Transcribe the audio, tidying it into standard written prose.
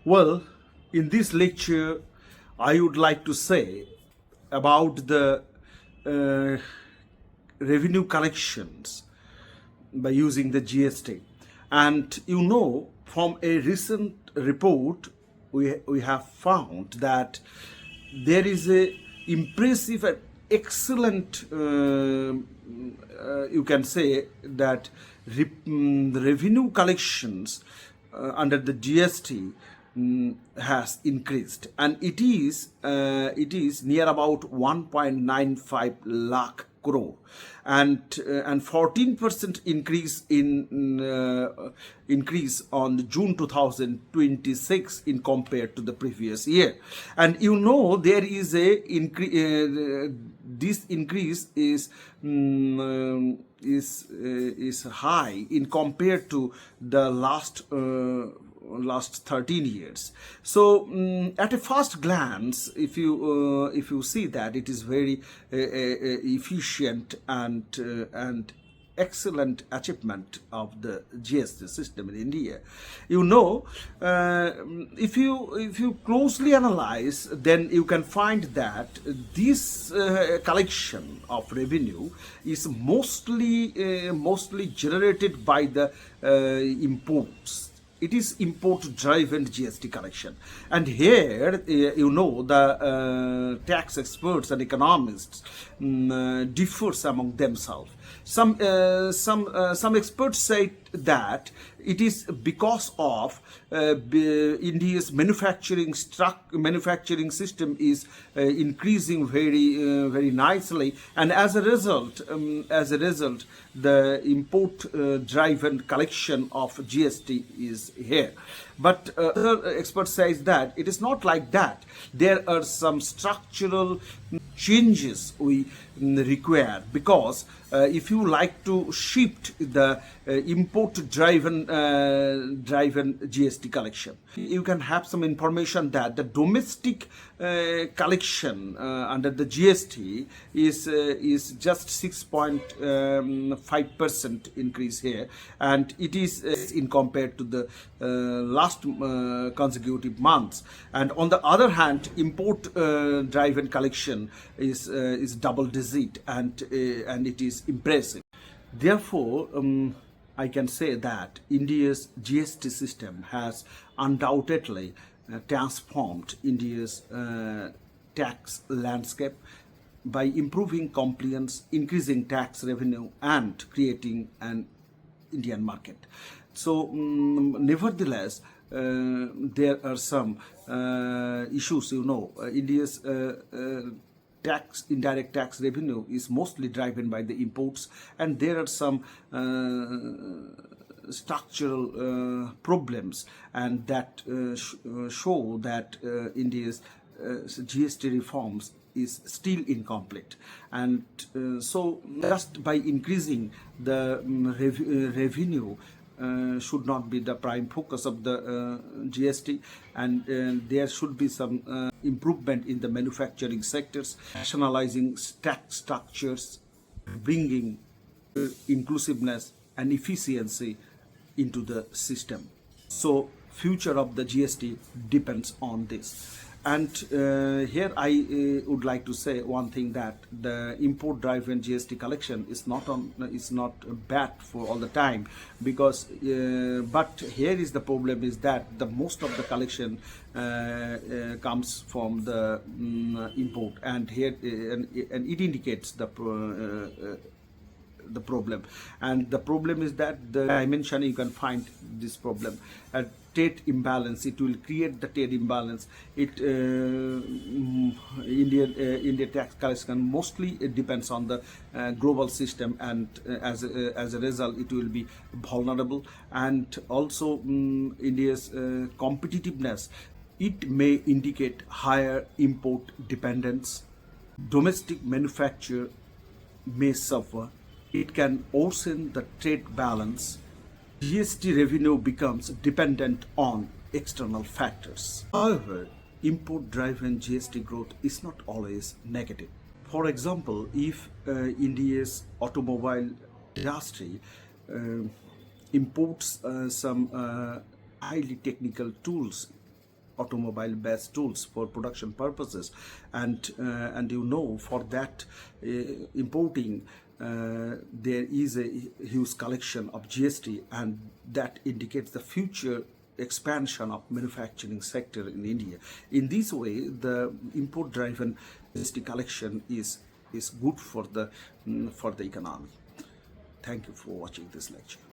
Well, in this lecture, I would like to say about the uh, revenue collections by using the GST. And from a recent report, we have found that there is a impressive and excellent, you can say that the revenue collections under the GST has increased, and it is near about 1.95 lakh crore, and 14% increase on June 2026 in compared to the previous year. And there is a this increase is high in compared to the last 13 years. So at a first glance, if you see that it is very efficient and excellent achievement of the GST system in India. If you closely analyze, then you can find that this collection of revenue is mostly generated by the imports. It is import-driven GST collection, and here the tax experts and economists differs among themselves. Some experts say that it is because of India's manufacturing system is increasing very nicely, and as a result, the import driven collection of GST is here. But other experts says that it is not like that. There are some structural changes we require, because if you like to shift the import driven GST collection, you can have some information that the domestic collection under the GST is just 6.5% increase here, and it is in compared to the last consecutive months. And on the other hand, import driven collection is double digit, and it is impressive. Therefore, I can say that India's GST system has undoubtedly transformed India's tax landscape by improving compliance, increasing tax revenue, and creating an Indian market. So, nevertheless, there are some issues. India's indirect tax revenue is mostly driven by the imports, and there are some structural problems, and that show that India's GST reforms is still incomplete. And so just by increasing the revenue should not be the prime focus of the GST, and there should be some improvement in the manufacturing sectors, rationalizing tax structures, bringing inclusiveness and efficiency into the system. So future of the GST depends on this. And here I would like to say one thing, that the import-driven GST collection is not bad for all the time, because but here is the problem is that the most of the collection comes from the import, and here and it indicates the problem. And the problem is that the dimension you can find this problem at trade imbalance. It will create the trade imbalance. Indian tax collection mostly depends on the global system, and as a result it will be vulnerable. And also India's competitiveness, it may indicate higher import dependence. Domestic manufacture may suffer. It can worsen the trade balance. GST revenue becomes dependent on external factors. However, import-driven GST growth is not always negative. For example, if India's automobile industry imports some highly technical tools automobile based tools for production purposes, and for that importing there is a huge collection of GST, and that indicates the future expansion of manufacturing sector in India. In this way, the import driven GST collection is good for the economy. Thank you for watching this lecture.